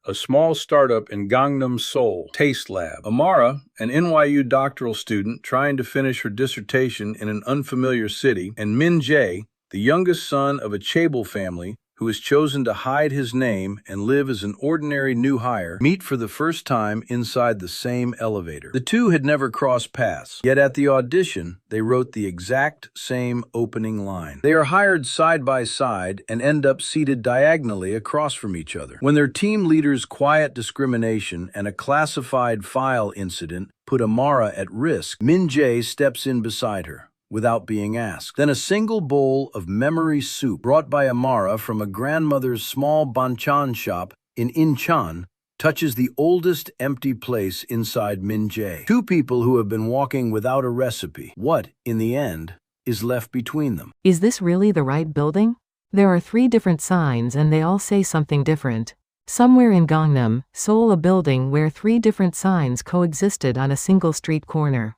a small startup in Gangnam, Seoul, TasteLab. Amara, an NYU doctoral student trying to finish her dissertation in an unfamiliar city, and Min-jae, the youngest son of a Chaebol family who has chosen to hide his name and live as an ordinary new hire, meet for the first time inside the same elevator. The two had never crossed paths, yet at the audition, they wrote the exact same opening line. They are hired side by side and end up seated diagonally across from each other. When their team leader's quiet discrimination and a classified file incident put Amara at risk, Min-jae steps in beside her without being asked. Then a single bowl of memory soup brought by Amara from a grandmother's small banchan shop in Incheon touches the oldest empty place inside Min-jae. Two people who have been walking without a recipe. What, in the end, is left between them? Is this really the right building? There are 3 different signs and they all say something different. Somewhere in Gangnam, Seoul, a building where 3 different signs coexisted on a single street corner.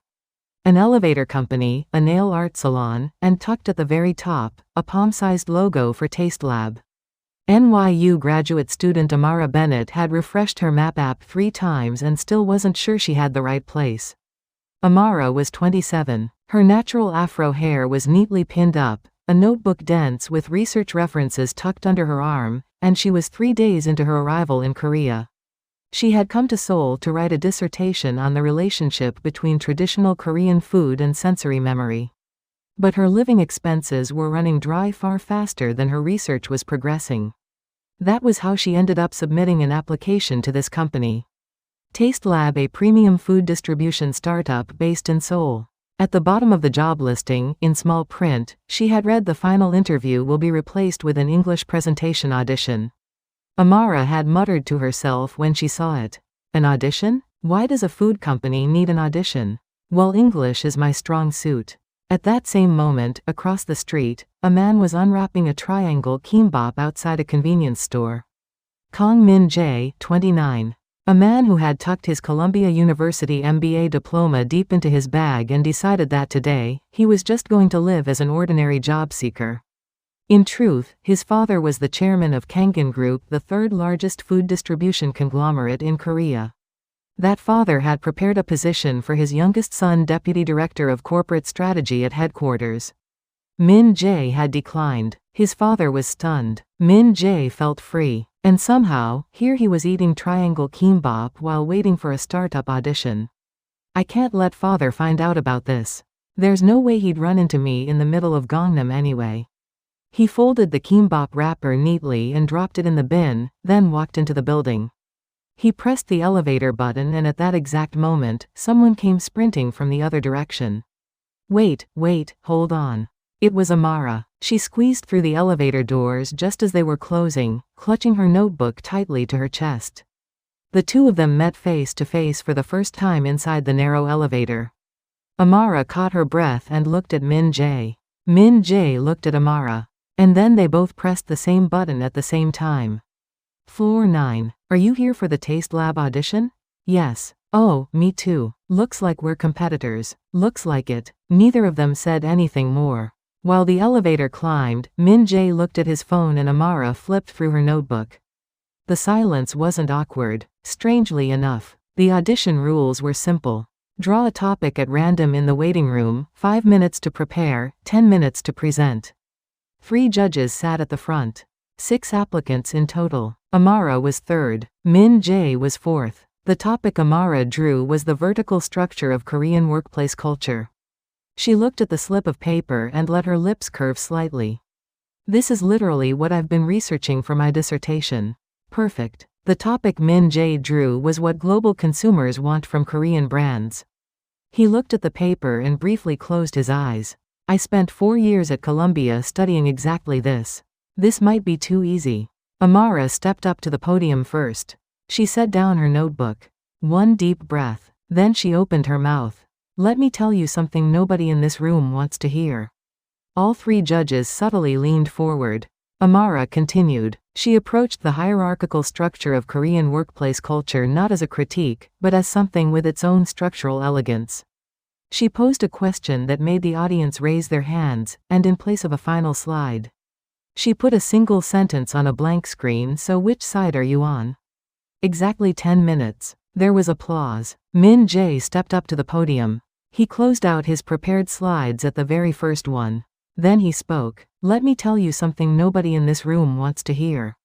An elevator company, a nail art salon, and tucked at the very top, a palm-sized logo for TasteLab. NYU graduate student Amara Bennett had refreshed her map app 3 times and still wasn't sure she had the right place. Amara was 27. Her natural afro hair was neatly pinned up, a notebook dense with research references tucked under her arm, and she was 3 days into her arrival in Korea. She had come to Seoul to write a dissertation on the relationship between traditional Korean food and sensory memory. But her living expenses were running dry far faster than her research was progressing. That was how she ended up submitting an application to this company. TasteLab, a premium food distribution startup based in Seoul. At the bottom of the job listing, in small print, she had read the final interview will be replaced with an English presentation audition. Amara had muttered to herself when she saw it. An audition? Why does a food company need an audition? Well, English is my strong suit. At that same moment, across the street, a man was unwrapping a triangle kimbap outside a convenience store. Min-jae, 29. A man who had tucked his Columbia University MBA diploma deep into his bag and decided that today, he was just going to live as an ordinary job seeker. In truth, his father was the chairman of Gangnam Group, the 3rd largest food distribution conglomerate in Korea. That father had prepared a position for his youngest son, deputy director of corporate strategy at headquarters. Min-jae had declined. His father was stunned. Min-jae felt free. And somehow, here he was eating triangle kimbap while waiting for a startup audition. I can't let father find out about this. There's no way he'd run into me in the middle of Gangnam anyway. He folded the kimbap wrapper neatly and dropped it in the bin, then walked into the building. He pressed the elevator button and at that exact moment, someone came sprinting from the other direction. Wait, hold on. It was Amara. She squeezed through the elevator doors just as they were closing, clutching her notebook tightly to her chest. The two of them met face to face for the first time inside the narrow elevator. Amara caught her breath and looked at Min-jae. Min-jae looked at Amara. And then they both pressed the same button at the same time. Floor 9. Are you here for the TasteLab audition? Yes. Oh, me too. Looks like we're competitors. Looks like it. Neither of them said anything more. While the elevator climbed, Min-jae looked at his phone and Amara flipped through her notebook. The silence wasn't awkward. Strangely enough, the audition rules were simple. Draw a topic at random in the waiting room, 5 minutes to prepare, 10 minutes to present. 3 judges sat at the front. 6 applicants in total. Amara was 3rd. Min-jae was 4th. The topic Amara drew was the vertical structure of Korean workplace culture. She looked at the slip of paper and let her lips curve slightly. This is literally what I've been researching for my dissertation. Perfect. The topic Min-jae drew was what global consumers want from Korean brands. He looked at the paper and briefly closed his eyes. I spent 4 years at Columbia studying exactly this. This might be too easy. Amara stepped up to the podium first. She set down her notebook. 1 deep breath. Then she opened her mouth. Let me tell you something nobody in this room wants to hear. All 3 judges subtly leaned forward. Amara continued. She approached the hierarchical structure of Korean workplace culture not as a critique, but as something with its own structural elegance. She posed a question that made the audience raise their hands, and in place of a final slide, she put a single sentence on a blank screen. So which side are you on? Exactly 10 minutes. There was applause. Min-jae stepped up to the podium. He closed out his prepared slides at the very first one. Then he spoke. Let me tell you something nobody in this room wants to hear.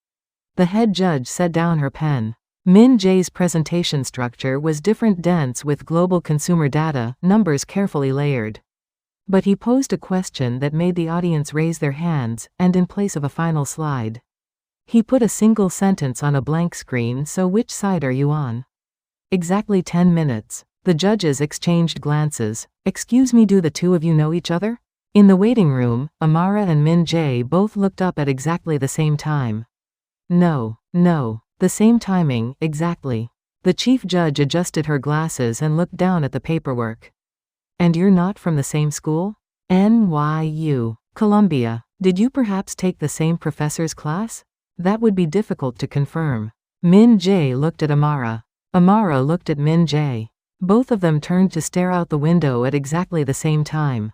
The head judge set down her pen. Min-jae's presentation structure was different, dense with global consumer data, numbers carefully layered. But he posed a question that made the audience raise their hands, and in place of a final slide, he put a single sentence on a blank screen. So which side are you on? Exactly 10 minutes. The judges exchanged glances. Excuse me, do the two of you know each other? In the waiting room, Amara and Min-jae both looked up at exactly the same time. No. The same timing, exactly. The chief judge adjusted her glasses and looked down at the paperwork. And you're not from the same school? NYU. Columbia. Did you perhaps take the same professor's class? That would be difficult to confirm. Min-jae looked at Amara. Amara looked at Min-jae. Both of them turned to stare out the window at exactly the same time.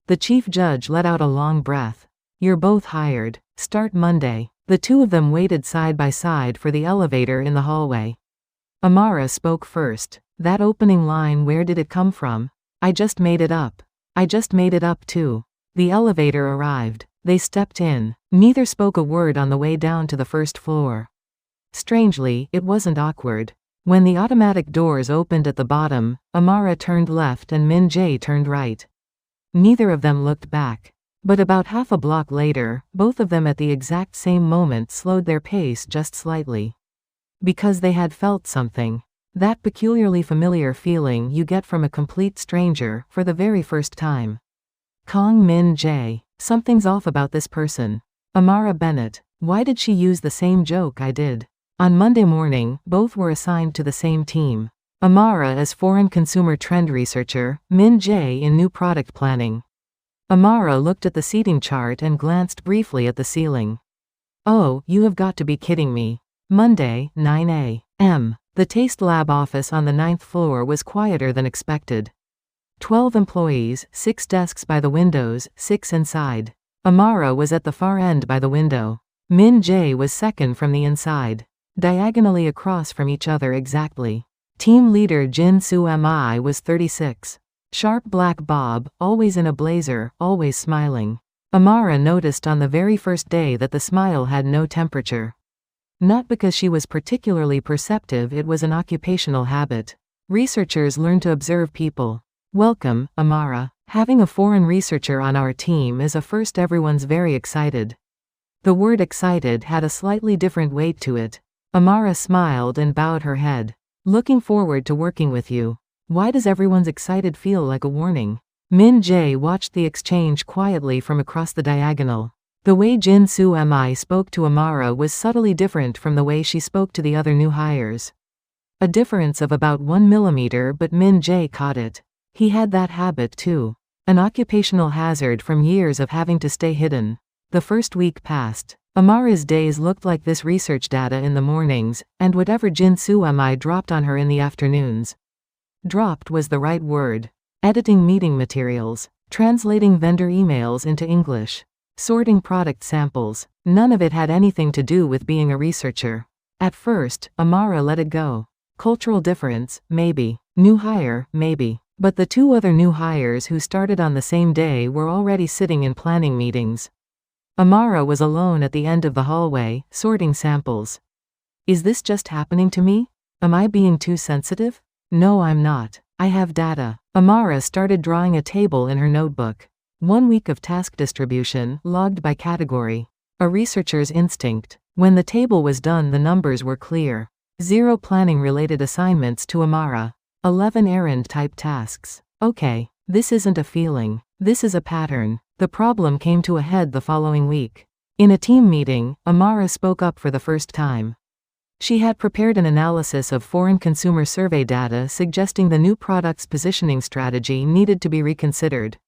The chief judge let out a long breath. You're both hired. Start Monday. The two of them waited side by side for the elevator in the hallway. Amara spoke first. That opening line, where did it come from? I just made it up. I just made it up too. The elevator arrived. They stepped in. Neither spoke a word on the way down to the first floor. Strangely, it wasn't awkward. When the automatic doors opened at the bottom, Amara turned left and Min-jae turned right. Neither of them looked back. But about half a block later, both of them at the exact same moment slowed their pace just slightly. Because they had felt something. That peculiarly familiar feeling you get from a complete stranger for the very first time. Kong Min-jae. Something's off about this person. Amara Bennett. Why did she use the same joke I did? On Monday morning, both were assigned to the same team. Amara as foreign consumer trend researcher, Min-jae in new product planning. Amara looked at the seating chart and glanced briefly at the ceiling. Oh, you have got to be kidding me. Monday, 9 a.m. The TasteLab office on the 9th floor was quieter than expected. 12 employees, 6 desks by the windows, 6 inside. Amara was at the far end by the window. Min-jae was second from the inside. Diagonally across from each other exactly. Team leader Jin-soo Mi was 36. Sharp black bob, always in a blazer, always smiling. Amara noticed on the very first day that the smile had no temperature. Not because she was particularly perceptive, it was an occupational habit. Researchers learn to observe people. Welcome, Amara. Having a foreign researcher on our team is a first. Everyone's very excited. The word excited had a slightly different weight to it. Amara smiled and bowed her head. Looking forward to working with you. Why does everyone's excited feel like a warning? Min-jae watched the exchange quietly from across the diagonal. The way Jin-soo Mi spoke to Amara was subtly different from the way she spoke to the other new hires. A difference of about 1 millimeter, but Min-jae caught it. He had that habit too. An occupational hazard from years of having to stay hidden. The first week passed. Amara's days looked like this: research data in the mornings, and whatever Jin-soo Mi dropped on her in the afternoons. Dropped was the right word. Editing meeting materials, translating vendor emails into English, sorting product samples. None of it had anything to do with being a researcher. At first, Amara let it go. Cultural difference, maybe. New hire, maybe. But the two other new hires who started on the same day were already sitting in planning meetings. Amara was alone at the end of the hallway, sorting samples. Is this just happening to me? Am I being too sensitive? No, I'm not. I have data. Amara started drawing a table in her notebook. 1 week of task distribution, logged by category. A researcher's instinct. When the table was done, the numbers were clear. 0 planning-related assignments to Amara. 11 errand-type tasks. Okay, this isn't a feeling. This is a pattern. The problem came to a head the following week. In a team meeting, Amara spoke up for the first time. She had prepared an analysis of foreign consumer survey data suggesting the new product's positioning strategy needed to be reconsidered.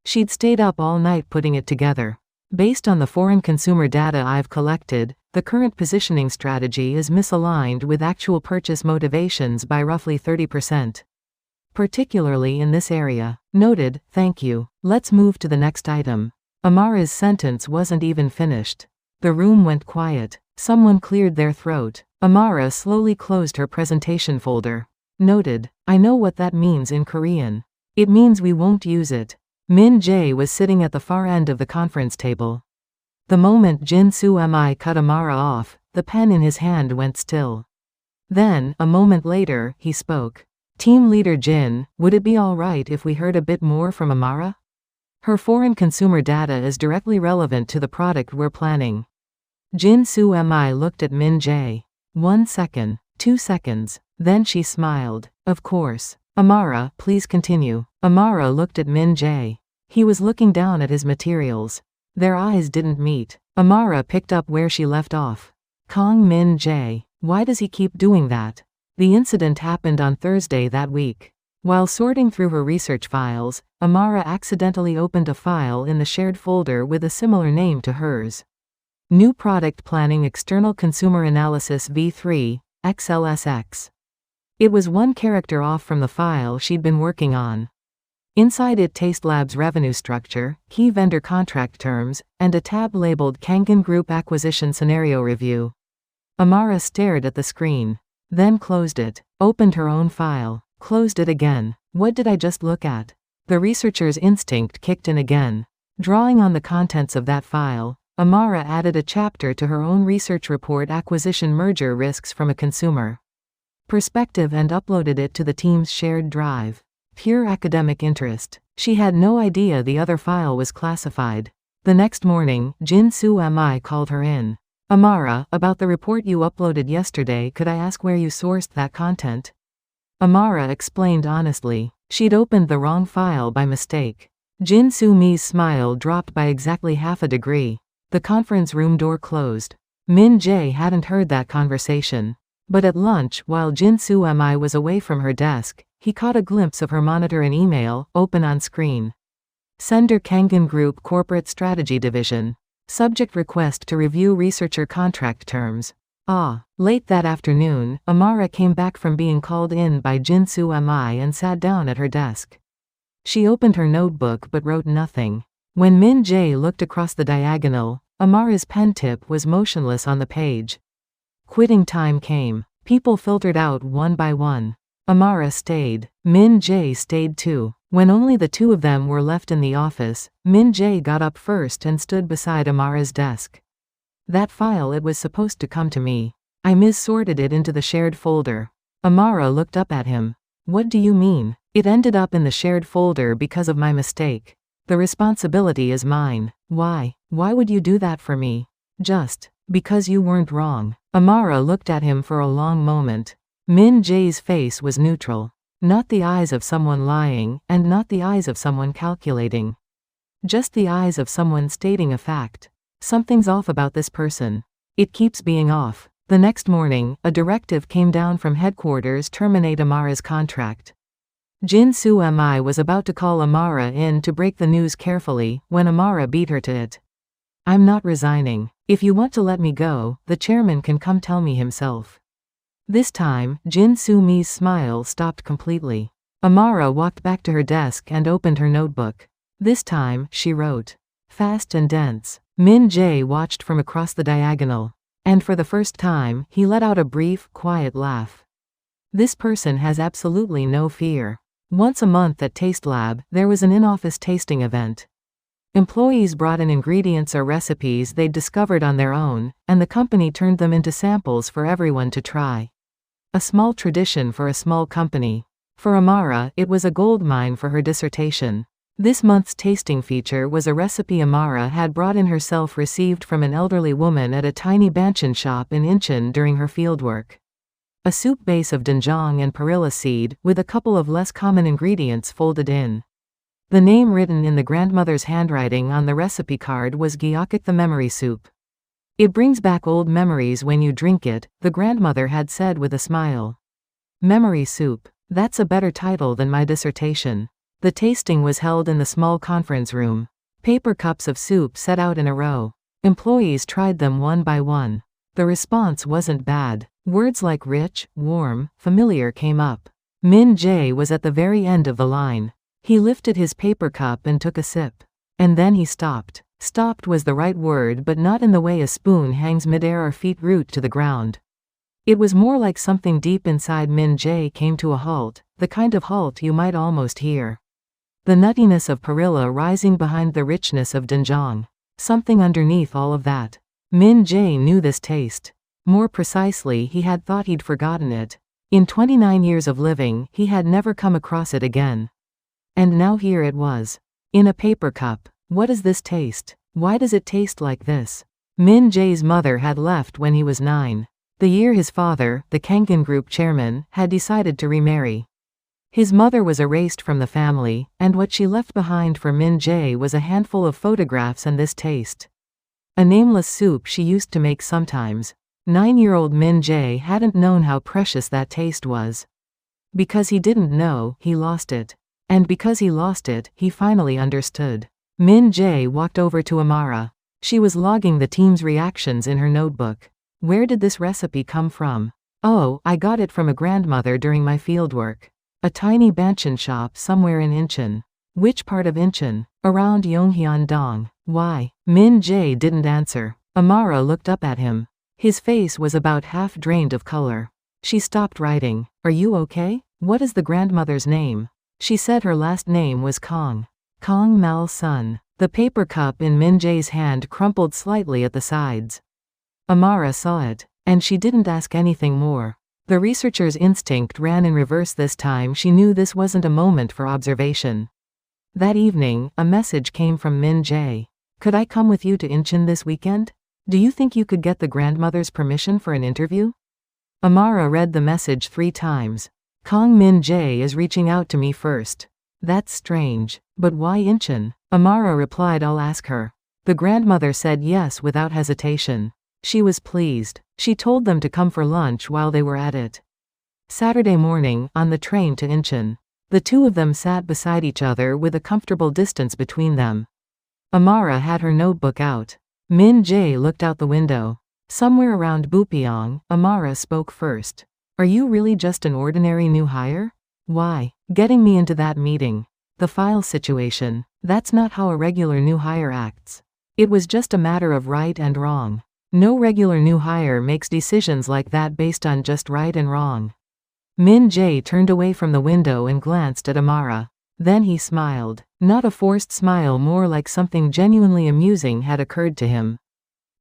She'd stayed up all night putting it together. Based on the foreign consumer data I've collected, the current positioning strategy is misaligned with actual purchase motivations by roughly 30%. Particularly in this area. Noted, thank you. Let's move to the next item. Amara's sentence wasn't even finished. The room went quiet. Someone cleared their throat. Amara slowly closed her presentation folder. Noted. I know what that means in Korean. It means we won't use it. Min-jae was sitting at the far end of the conference table. The moment Jin-soo-mi cut Amara off, the pen in his hand went still. Then, a moment later, he spoke. Team leader Jin, would it be alright if we heard a bit more from Amara? Her foreign consumer data is directly relevant to the product we're planning. Jin-soo-mi looked at Min-jae. 1 second, 2 seconds, then she smiled. Of course. Amara, please continue. Amara looked at Min-jae. He was looking down at his materials. Their eyes didn't meet. Amara picked up where she left off. Kong Min-jae. Why does he keep doing that? The incident happened on Thursday that week. While sorting through her research files, Amara accidentally opened a file in the shared folder with a similar name to hers. New Product Planning External Consumer Analysis V3, XLSX. It was one character off from the file she'd been working on. Inside it TasteLab's revenue structure, key vendor contract terms, and a tab labeled Gangnam Group Acquisition Scenario Review. Amara stared at the screen. Then closed it, opened her own file, closed it again. What did I just look at? The researcher's instinct kicked in again. Drawing on the contents of that file, Amara added a chapter to her own research report Acquisition Merger Risks from a Consumer Perspective and uploaded it to the team's shared drive. Pure academic interest. She had no idea the other file was classified. The next morning, Jin-soo-mi called her in. Amara, about the report you uploaded yesterday, could I ask where you sourced that content? Amara explained honestly. She'd opened the wrong file by mistake. Jin-soo-mi's smile dropped by exactly half a degree. The conference room door closed. Min-jae hadn't heard that conversation. But at lunch, while Jin-soo-mi was away from her desk, he caught a glimpse of her monitor and email, open on screen. Sender Gangnam Group Corporate Strategy Division. Subject request to review researcher contract terms. Late that afternoon, Amara came back from being called in by Jin-soo-mi and sat down at her desk. She opened her notebook but wrote nothing. When Min-jae looked across the diagonal, Amara's pen tip was motionless on the page. Quitting time came. People filtered out one by one. Amara stayed. Min-jae stayed too. When only the two of them were left in the office, Min-jae got up first and stood beside Amara's desk. That file, it was supposed to come to me. I mis-sorted it into the shared folder. Amara looked up at him. What do you mean? It ended up in the shared folder because of my mistake. The responsibility is mine. Why? Why would you do that for me? Just because you weren't wrong. Amara looked at him for a long moment. Min-jae's face was neutral. Not the eyes of someone lying, and not the eyes of someone calculating. Just the eyes of someone stating a fact. Something's off about this person. It keeps being off. The next morning, a directive came down from headquarters to terminate Amara's contract. Jin-soo-mi was about to call Amara in to break the news carefully, when Amara beat her to it. I'm not resigning. If you want to let me go, the chairman can come tell me himself. This time, Jin-soo-mi's smile stopped completely. Amara walked back to her desk and opened her notebook. This time, she wrote. Fast and dense. Min-jae watched from across the diagonal. And for the first time, he let out a brief, quiet laugh. This person has absolutely no fear. Once a month at TasteLab, there was an in-office tasting event. Employees brought in ingredients or recipes they'd discovered on their own, and the company turned them into samples for everyone to try. A small tradition for a small company. For Amara, it was a goldmine for her dissertation. This month's tasting feature was a recipe Amara had brought in herself, received from an elderly woman at a tiny banchan shop in Incheon during her fieldwork. A soup base of doenjang and perilla seed, with a couple of less common ingredients folded in. The name written in the grandmother's handwriting on the recipe card was Gyeokguk, the memory soup. It brings back old memories when you drink it, the grandmother had said with a smile. Memory soup. That's a better title than my dissertation. The tasting was held in the small conference room. Paper cups of soup set out in a row. Employees tried them one by one. The response wasn't bad. Words like rich, warm, familiar came up. Min-jae was at the very end of the line. He lifted his paper cup and took a sip. And then he stopped. Stopped was the right word, but not in the way a spoon hangs midair or feet root to the ground. It was more like something deep inside Min-jae came to a halt, the kind of halt you might almost hear. The nuttiness of perilla rising behind the richness of doenjang. Something underneath all of that. Min-jae knew this taste. More precisely, he had thought he'd forgotten it. In 29 years of living, he had never come across it again. And now here it was. In a paper cup. What is this taste? Why does it taste like this? Min-jae's mother had left when he was 9. The year his father, the Gangnam Group chairman, had decided to remarry. His mother was erased from the family, and what she left behind for Min-jae was a handful of photographs and this taste. A nameless soup she used to make sometimes. 9-year-old Min-jae hadn't known how precious that taste was. Because he didn't know, he lost it. And because he lost it, he finally understood. Min-jae walked over to Amara. She was logging the team's reactions in her notebook. Where did this recipe come from? Oh, I got it from a grandmother during my fieldwork. A tiny banchan shop somewhere in Incheon. Which part of Incheon? Around Yonghyun-dong. Why? Min-jae didn't answer. Amara looked up at him. His face was about half drained of color. She stopped writing. Are you okay? What is the grandmother's name? She said her last name was Kong. Kong Mal-sun. The paper cup in Min-jae's hand crumpled slightly at the sides. Amara saw it, and she didn't ask anything more. The researcher's instinct ran in reverse this time. She knew this wasn't a moment for observation. That evening, a message came from Min-jae. Could I come with you to Incheon this weekend? Do you think you could get the grandmother's permission for an interview? Amara read the message 3 times. Kong Min-jae is reaching out to me first. That's strange. But why Incheon? Amara replied, I'll ask her. The grandmother said yes without hesitation. She was pleased. She told them to come for lunch while they were at it. Saturday morning, on the train to Incheon. The two of them sat beside each other with a comfortable distance between them. Amara had her notebook out. Min-jae looked out the window. Somewhere around Bupyeong, Amara spoke first. Are you really just an ordinary new hire? Why? Getting me into that meeting. The file situation. That's not how a regular new hire acts. It was just a matter of right and wrong. No regular new hire makes decisions like that based on just right and wrong. Min-jae turned away from the window and glanced at Amara. Then he smiled. Not a forced smile, more like something genuinely amusing had occurred to him.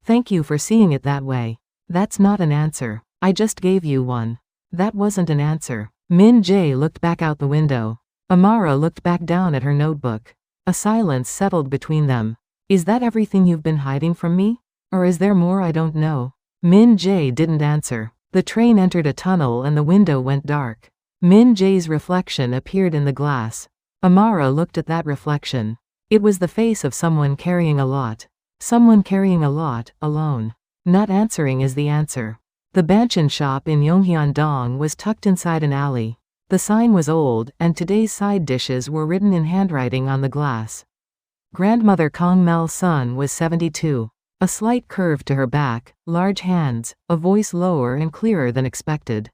Thank you for seeing it that way. That's not an answer. I just gave you one. That wasn't an answer. Min-jae looked back out the window. Amara looked back down at her notebook. A silence settled between them. Is that everything you've been hiding from me? Or is there more I don't know? Min-jae didn't answer. The train entered a tunnel and the window went dark. Min-jae's reflection appeared in the glass. Amara looked at that reflection. It was the face of someone carrying a lot. Someone carrying a lot, alone. Not answering is the answer. The banchan shop in Yonghyun-dong was tucked inside an alley. The sign was old, and today's side dishes were written in handwriting on the glass. Grandmother Kong Mal-sun was 72. A slight curve to her back, large hands, a voice lower and clearer than expected.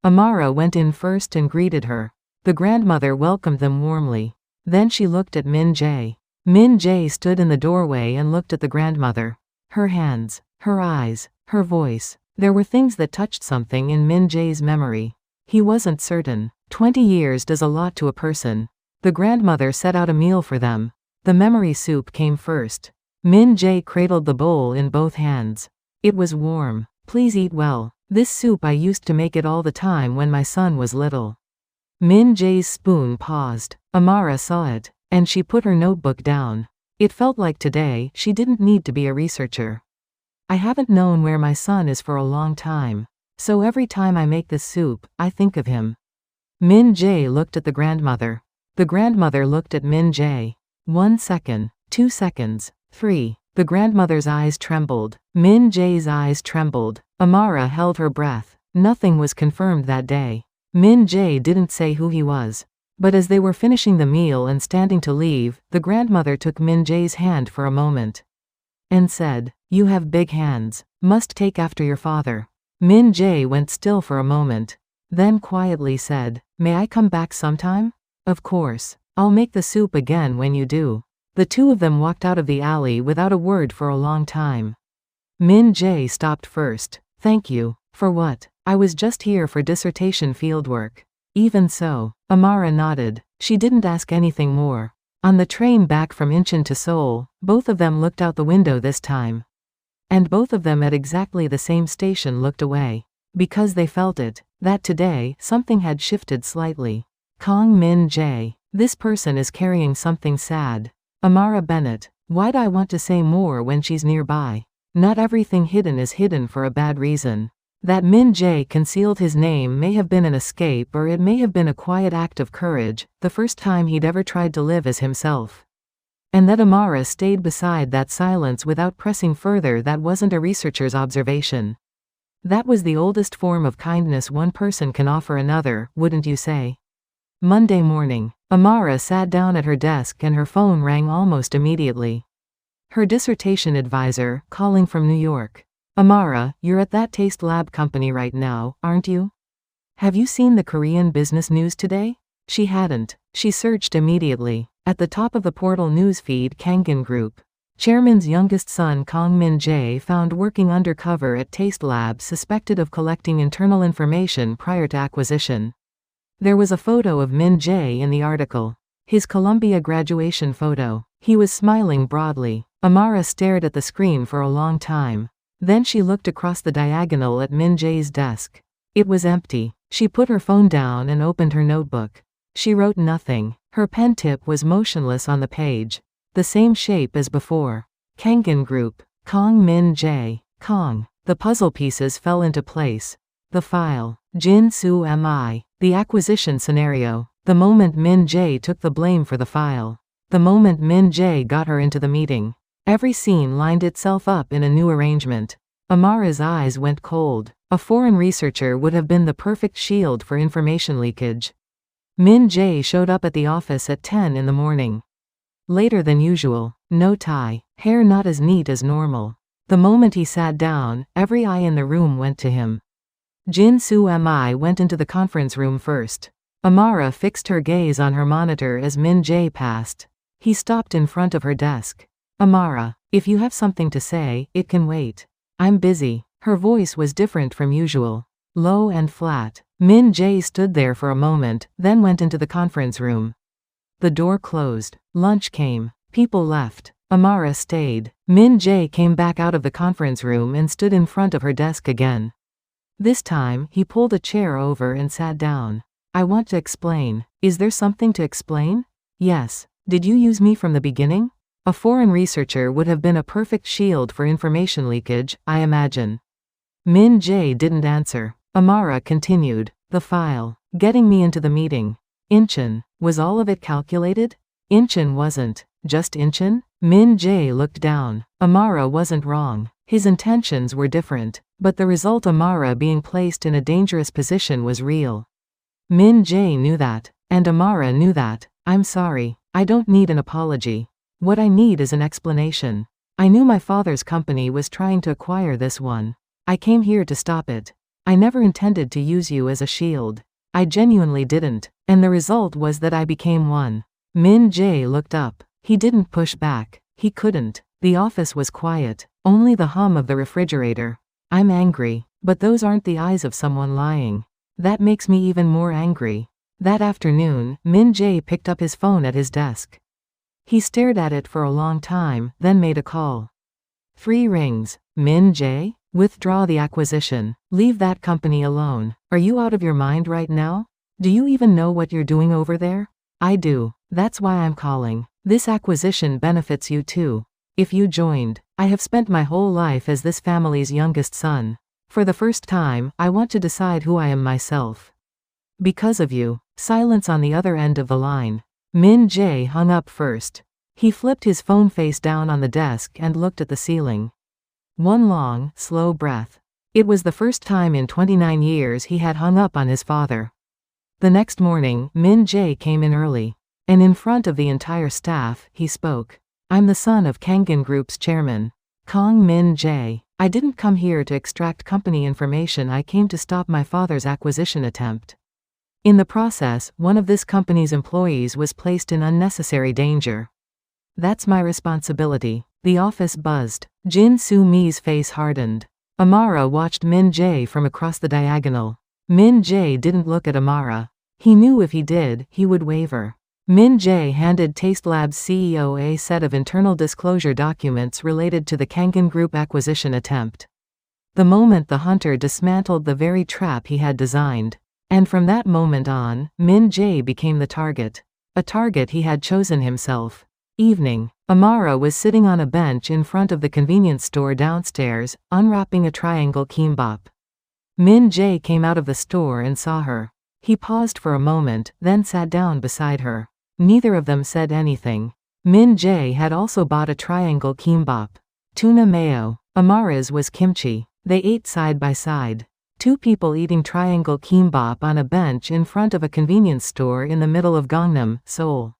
Amara went in first and greeted her. The grandmother welcomed them warmly. Then she looked at Min-jae. Min-jae stood in the doorway and looked at the grandmother. Her hands, her eyes, her voice. There were things that touched something in Min-jae's memory. He wasn't certain. 20 years does a lot to a person. The grandmother set out a meal for them. The memory soup came first. Min-jae cradled the bowl in both hands. It was warm. Please eat well. This soup I used to make it all the time when my son was little. Min-jae's spoon paused. Amara saw it, and she put her notebook down. It felt like today she didn't need to be a researcher. I haven't known where my son is for a long time. So every time I make this soup, I think of him. Min-jae looked at the grandmother. The grandmother looked at Min-jae. 1 second, 2 seconds. 3. The grandmother's eyes trembled. Min-jae's eyes trembled. Amara held her breath. Nothing was confirmed that day. Min-jae didn't say who he was. But as they were finishing the meal and standing to leave, the grandmother took Min-jae's hand for a moment. And said, "You have big hands. Must take after your father." Min-jae went still for a moment. Then quietly said, "May I come back sometime?" "Of course. I'll make the soup again when you do." The two of them walked out of the alley without a word for a long time. Min-jae stopped first. Thank you. For what? I was just here for dissertation fieldwork. Even so, Amara nodded. She didn't ask anything more. On the train back from Incheon to Seoul, both of them looked out the window this time. And both of them at exactly the same station looked away. Because they felt it, that today, something had shifted slightly. Min-jae. This person is carrying something sad. Amara Bennett. Why'd I want to say more when she's nearby? Not everything hidden is hidden for a bad reason. That Min-jae concealed his name may have been an escape, or it may have been a quiet act of courage, the first time he'd ever tried to live as himself. And that Amara stayed beside that silence without pressing further, that wasn't a researcher's observation. That was the oldest form of kindness one person can offer another, wouldn't you say? Monday morning, Amara sat down at her desk and her phone rang almost immediately. Her dissertation advisor, calling from New York. Amara, you're at that TasteLab company right now, aren't you? Have you seen the Korean business news today? She hadn't. She searched immediately. At the top of the portal newsfeed, Gangnam Group. Chairman's youngest son Min-jae found working undercover at TasteLab, suspected of collecting internal information prior to acquisition. There was a photo of Min-jae in the article. His Columbia graduation photo. He was smiling broadly. Amara stared at the screen for a long time. Then she looked across the diagonal at Min-jae's desk. It was empty. She put her phone down and opened her notebook. She wrote nothing. Her pen tip was motionless on the page. The same shape as before. Gangnam Group. Min-jae. Kong. The puzzle pieces fell into place. The file. Jin-soo Mi. The acquisition scenario. The moment Min-jae took the blame for the file. The moment Min-jae got her into the meeting. Every scene lined itself up in a new arrangement. Amara's eyes went cold. A foreign researcher would have been the perfect shield for information leakage. Min-jae showed up at the office at 10 in the morning. Later than usual. No tie. Hair not as neat as normal. The moment he sat down, every eye in the room went to him. Jin-soo Mi went into the conference room first. Amara fixed her gaze on her monitor as Min-jae passed. He stopped in front of her desk. Amara, if you have something to say, it can wait. I'm busy. Her voice was different from usual. Low and flat. Min-jae stood there for a moment, then went into the conference room. The door closed. Lunch came. People left. Amara stayed. Min-jae came back out of the conference room and stood in front of her desk again. This time, he pulled a chair over and sat down. I want to explain. Is there something to explain? Yes. Did you use me from the beginning? A foreign researcher would have been a perfect shield for information leakage, I imagine. Min-jae didn't answer. Amara continued. The file. Getting me into the meeting. Incheon. Was all of it calculated? Incheon wasn't. Just Incheon? Min-jae looked down. Amara wasn't wrong. His intentions were different. But the result, Amara being placed in a dangerous position, was real. Min-jae knew that. And Amara knew that. I'm sorry. I don't need an apology. What I need is an explanation. I knew my father's company was trying to acquire this one. I came here to stop it. I never intended to use you as a shield. I genuinely didn't. And the result was that I became one. Min-jae looked up. He didn't push back. He couldn't. The office was quiet. Only the hum of the refrigerator. I'm angry. But those aren't the eyes of someone lying. That makes me even more angry. That afternoon, Min-jae picked up his phone at his desk. He stared at it for a long time, then made a call. 3 rings. Min-jae? Withdraw the acquisition. Leave that company alone. Are you out of your mind right now? Do you even know what you're doing over there? I do. That's why I'm calling. This acquisition benefits you too. If you joined, I have spent my whole life as this family's youngest son. For the first time, I want to decide who I am myself. Because of you. Silence on the other end of the line. Min-jae hung up first. He flipped his phone face down on the desk and looked at the ceiling. One long, slow breath. It was the first time in 29 years he had hung up on his father. The next morning, Min-jae came in early. And in front of the entire staff, he spoke. I'm the son of Gangnam Group's chairman. Min-jae. I didn't come here to extract company information, I came to stop my father's acquisition attempt. In the process, one of this company's employees was placed in unnecessary danger. That's my responsibility. The office buzzed. Jin Soo-mi's face hardened. Amara watched Min-jae from across the diagonal. Min-jae didn't look at Amara. He knew if he did, he would waver. Min-jae handed TasteLab's CEO a set of internal disclosure documents related to the Gangnam Group acquisition attempt. The moment the hunter dismantled the very trap he had designed. And from that moment on, Min-jae became the target. A target he had chosen himself. Evening. Amara was sitting on a bench in front of the convenience store downstairs, unwrapping a triangle kimbap. Min-jae came out of the store and saw her. He paused for a moment, then sat down beside her. Neither of them said anything. Min-jae had also bought a triangle kimbap. Tuna mayo. Amara's was kimchi. They ate side by side. Two people eating triangle kimbap on a bench in front of a convenience store in the middle of Gangnam, Seoul.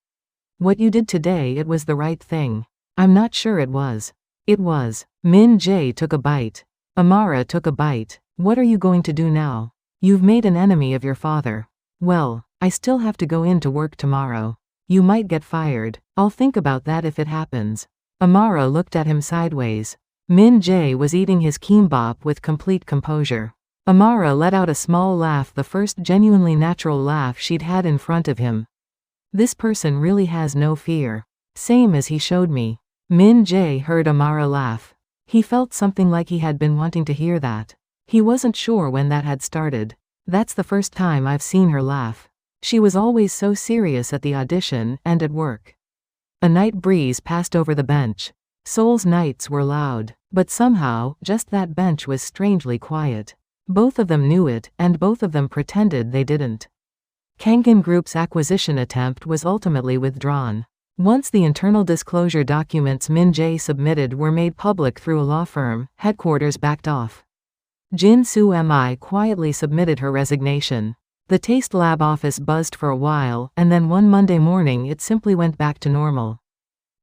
What you did today, it was the right thing. I'm not sure it was. It was. Min-jae took a bite. Amara took a bite. What are you going to do now? You've made an enemy of your father. Well, I still have to go in to work tomorrow. You might get fired. I'll think about that if it happens. Amara looked at him sideways. Min-jae was eating his kimbap with complete composure. Amara let out a small laugh, the first genuinely natural laugh she'd had in front of him. This person really has no fear. Same as he showed me. Min-jae heard Amara laugh. He felt something like he had been wanting to hear that. He wasn't sure when that had started. That's the first time I've seen her laugh. She was always so serious at the audition and at work. A night breeze passed over the bench. Seoul's nights were loud, but somehow, just that bench was strangely quiet. Both of them knew it, and both of them pretended they didn't. Gangnam Group's acquisition attempt was ultimately withdrawn. Once the internal disclosure documents Min-jae submitted were made public through a law firm, headquarters backed off. Jin Soo-mi quietly submitted her resignation. The TasteLab office buzzed for a while, and then one Monday morning it simply went back to normal.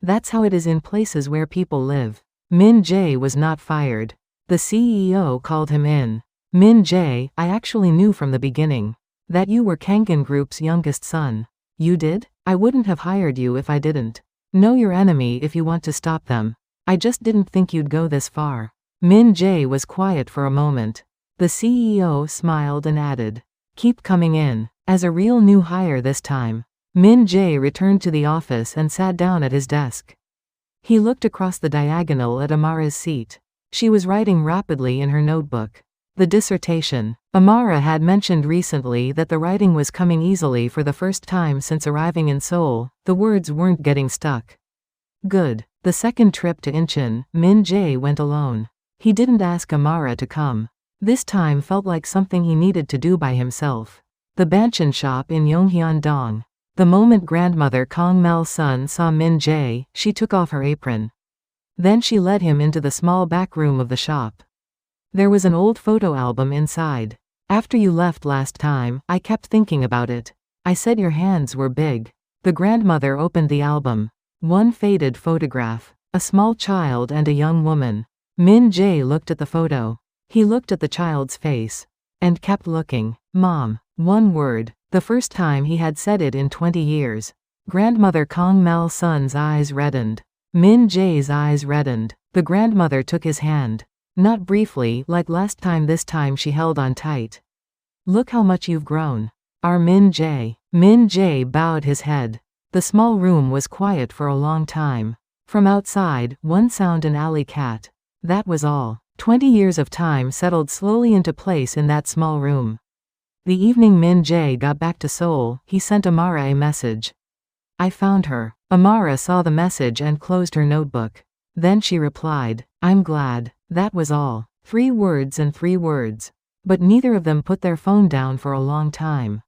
That's how it is in places where people live. Min-jae was not fired. The CEO called him in. Min-jae, I actually knew from the beginning that you were Gangnam Group's youngest son. You did? I wouldn't have hired you if I didn't. Know your enemy if you want to stop them. I just didn't think you'd go this far. Min-jae was quiet for a moment. The CEO smiled and added, keep coming in. As a real new hire this time. Min-jae returned to the office and sat down at his desk. He looked across the diagonal at Amara's seat. She was writing rapidly in her notebook. The dissertation. Amara had mentioned recently that the writing was coming easily for the first time since arriving in Seoul. The words weren't getting stuck. Good. The second trip to Incheon, Min-jae went alone. He didn't ask Amara to come. This time felt like something he needed to do by himself. The banchan shop in Yonghyun-dong. The moment grandmother Kang Mal-sun saw Min-jae, she took off her apron. Then she led him into the small back room of the shop. There was an old photo album inside. After you left last time, I kept thinking about it. I said your hands were big. The grandmother opened the album. One faded photograph. A small child and a young woman. Min-jae looked at the photo. He looked at the child's face. And kept looking. Mom. One word. The first time he had said it in 20 years. Grandmother Kang Mal-sun's eyes reddened. Min-jae's eyes reddened. The grandmother took his hand. Not briefly, like last time, this time she held on tight. Look how much you've grown. Our Min-jae. Min-jae bowed his head. The small room was quiet for a long time. From outside, one sound, an alley cat. That was all. 20 years of time settled slowly into place in that small room. The evening Min-jae got back to Seoul, he sent Amara a message. I found her. Amara saw the message and closed her notebook. Then she replied, I'm glad. That was all. 3 words and 3 words. But neither of them put their phone down for a long time.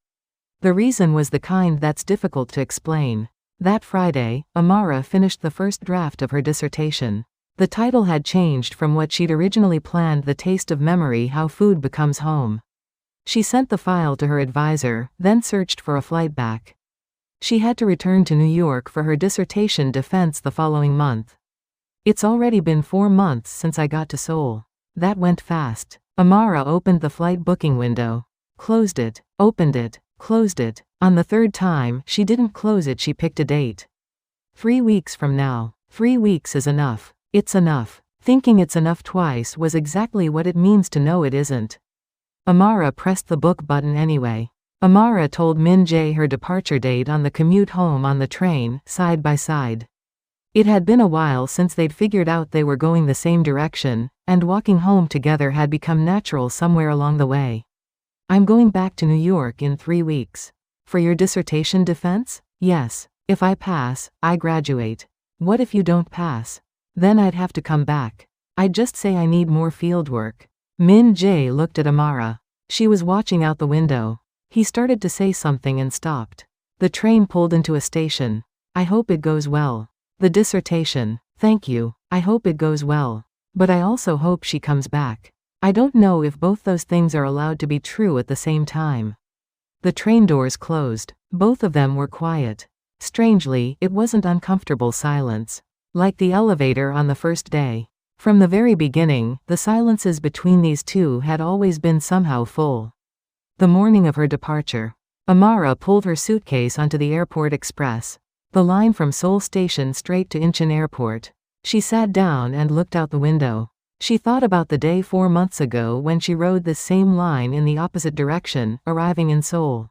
The reason was the kind that's difficult to explain. That Friday, Amara finished the first draft of her dissertation. The title had changed from what she'd originally planned, The Taste of Memory: How Food Becomes Home. She sent the file to her advisor, then searched for a flight back. She had to return to New York for her dissertation defense the following month. It's already been 4 months since I got to Seoul. That went fast. Amara opened the flight booking window. Closed it. Opened it. Closed it. On the third time, she didn't close it, she picked a date. 3 weeks from now. 3 weeks is enough. It's enough. Thinking it's enough twice was exactly what it means to know it isn't. Amara pressed the book button anyway. Amara told Min-jae her departure date on the commute home on the train, side by side. It had been a while since they'd figured out they were going the same direction, and walking home together had become natural somewhere along the way. I'm going back to New York in 3 weeks. For your dissertation defense? Yes. If I pass, I graduate. What if you don't pass? Then I'd have to come back. I'd just say I need more fieldwork. Min-jae looked at Amara. She was watching out the window. He started to say something and stopped. The train pulled into a station. I hope it goes well. The dissertation. Thank you. I hope it goes well. But I also hope she comes back. I don't know if both those things are allowed to be true at the same time. The train doors closed. Both of them were quiet. Strangely, it wasn't uncomfortable silence. Like the elevator on the first day. From the very beginning, the silences between these two had always been somehow full. The morning of her departure. Amara pulled her suitcase onto the airport express. The line from Seoul station straight to Incheon airport. She sat down and looked out the window. She thought about the day 4 months ago when she rode this same line in the opposite direction, arriving in Seoul.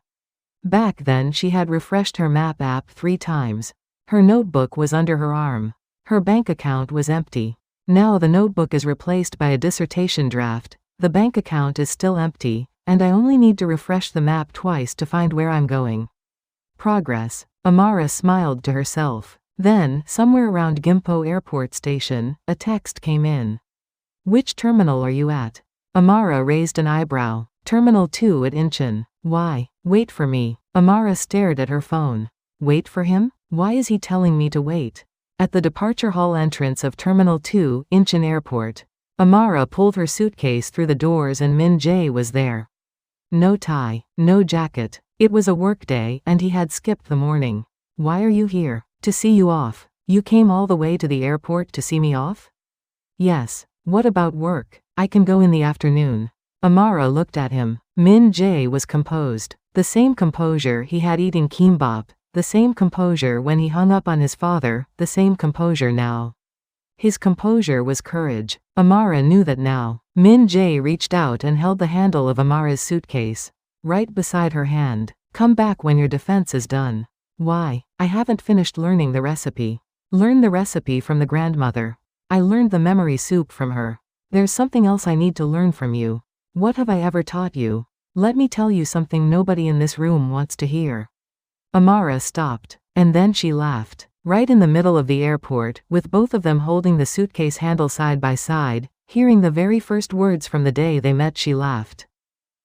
Back then she had refreshed her map app 3 times. Her notebook was under her arm. Her bank account was empty. Now the notebook is replaced by a dissertation draft, the bank account is still empty, and I only need to refresh the map twice to find where I'm going. Progress. Amara smiled to herself. Then, somewhere around Gimpo Airport Station, a text came in. Which terminal are you at? Amara raised an eyebrow. Terminal 2 at Incheon. Why? Wait for me. Amara stared at her phone. Wait for him? Why is he telling me to wait? At the departure hall entrance of Terminal 2, Incheon Airport. Amara pulled her suitcase through the doors and Min-jae was there. No tie, no jacket. It was a work day and he had skipped the morning. Why are you here? To see you off. You came all the way to the airport to see me off? Yes. What about work? I can go in the afternoon. Amara looked at him. Min-jae was composed. The same composure he had eating kimbap. The same composure when he hung up on his father, the same composure now. His composure was courage. Amara knew that now. Min-jae reached out and held the handle of Amara's suitcase. Right beside her hand. Come back when your defense is done. Why? I haven't finished learning the recipe. Learn the recipe from the grandmother. I learned the memory soup from her. There's something else I need to learn from you. What have I ever taught you? Let me tell you something nobody in this room wants to hear. Amara stopped, and then she laughed. Right in the middle of the airport, with both of them holding the suitcase handle side by side, hearing the very first words from the day they met, she laughed.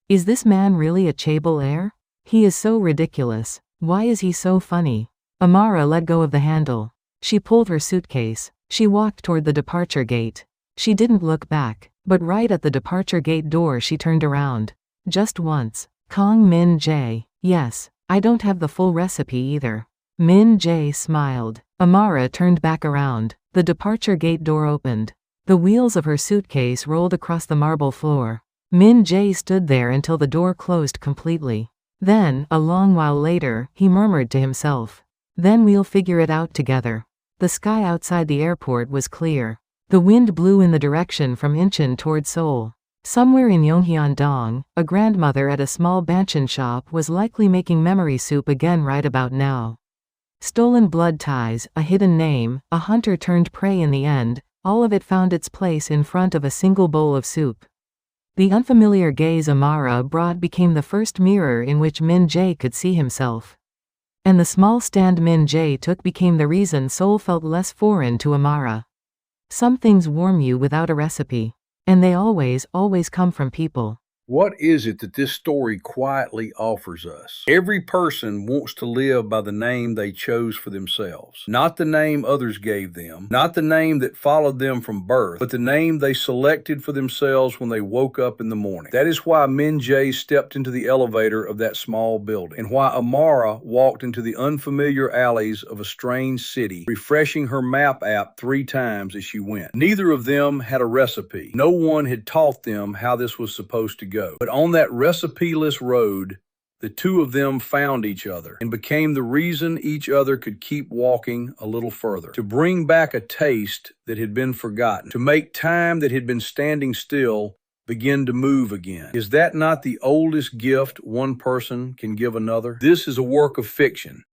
Is this man really a Chaebol heir? He is so ridiculous. Why is he so funny? Amara let go of the handle. She pulled her suitcase. She walked toward the departure gate. She didn't look back, but right at the departure gate door she turned around. Just once. Kong Min-jae. Yes. I don't have the full recipe either. Min-jae smiled. Amara turned back around. The departure gate door opened. The wheels of her suitcase rolled across the marble floor. Min-jae stood there until the door closed completely. Then, a long while later, he murmured to himself. Then we'll figure it out together. The sky outside the airport was clear. The wind blew in the direction from Incheon toward Seoul. Somewhere in Yonghyun-dong, a grandmother at a small banchan shop was likely making memory soup again right about now. Stolen blood ties, a hidden name, a hunter turned prey in the end, all of it found its place in front of a single bowl of soup. The unfamiliar gaze Amara brought became the first mirror in which Min-jae could see himself. And the small stand Min-jae took became the reason Seoul felt less foreign to Amara. Some things warm you without a recipe. And they always come from people. What is it that this story quietly offers us? Every person wants to live by the name they chose for themselves. Not the name others gave them, not the name that followed them from birth, but the name they selected for themselves when they woke up in the morning. That is why Min-jae stepped into the elevator of that small building, and why Amara walked into the unfamiliar alleys of a strange city, refreshing her map app 3 times as she went. Neither of them had a recipe. No one had taught them how this was supposed to go. But on that recipe-less road, The two of them found each other and became the reason each other could keep walking a little further, to bring back a taste that had been forgotten, to make time that had been standing still begin to move again. Is that not the oldest gift one person can give another? This is a work of fiction,